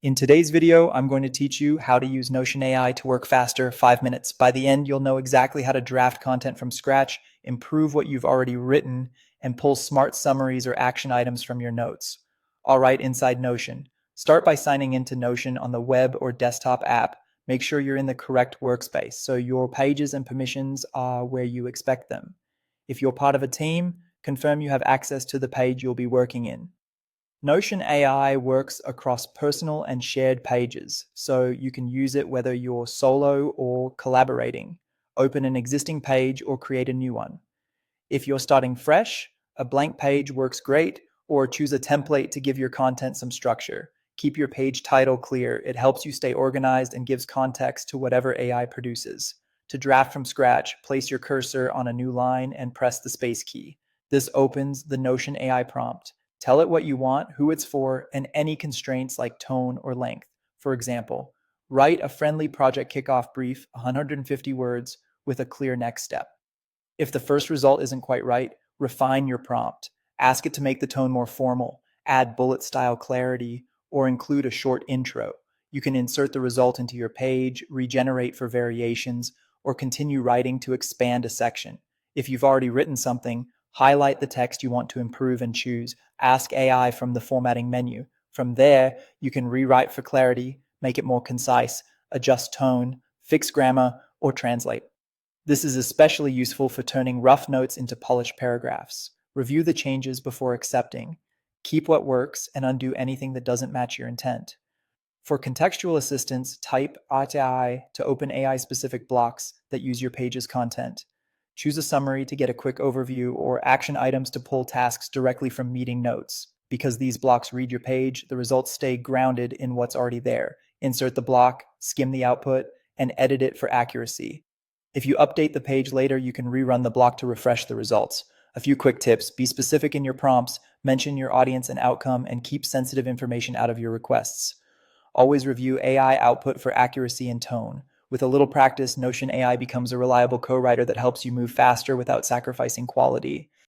In today's video, I'm going to teach you how to use Notion AI to work faster, 5 minutes. By the end, you'll know exactly how to draft content from scratch, improve what you've already written, and pull smart summaries or action items from your notes. All right, inside Notion. Start by signing into Notion on the web or desktop app. Make sure you're in the correct workspace so your pages and permissions are where you expect them. If you're part of a team, confirm you have access to the page you'll be working in. Notion AI works across personal and shared pages, so you can use it whether you're solo or collaborating. Open an existing page or create a new one. If you're starting fresh, a blank page works great, or choose a template to give your content some structure. Keep your page title clear. It helps you stay organized and gives context to whatever AI produces. To draft from scratch, place your cursor on a new line and press the space key. This opens the Notion AI prompt. Tell it what you want, who it's for, and any constraints like tone or length. For example, write a friendly project kickoff brief, 150 words, with a clear next step. If the first result isn't quite right, refine your prompt. Ask it to make the tone more formal, add bullet style clarity, or include a short intro. You can insert the result into your page, regenerate for variations, or continue writing to expand a section. If you've already written something, highlight the text you want to improve and choose. Ask AI from the formatting menu. From there, you can rewrite for clarity, make it more concise, adjust tone, fix grammar, or translate. This is especially useful for turning rough notes into polished paragraphs. Review the changes before accepting. Keep what works and undo anything that doesn't match your intent. For contextual assistance, type AI to open AI-specific blocks that use your page's content. Choose a summary to get a quick overview or action items to pull tasks directly from meeting notes. Because these blocks read your page, the results stay grounded in what's already there. Insert the block, skim the output, and edit it for accuracy. If you update the page later, you can rerun the block to refresh the results. A few quick tips: be specific in your prompts, mention your audience and outcome, and keep sensitive information out of your requests. Always review AI output for accuracy and tone. With a little practice, Notion AI becomes a reliable co-writer that helps you move faster without sacrificing quality.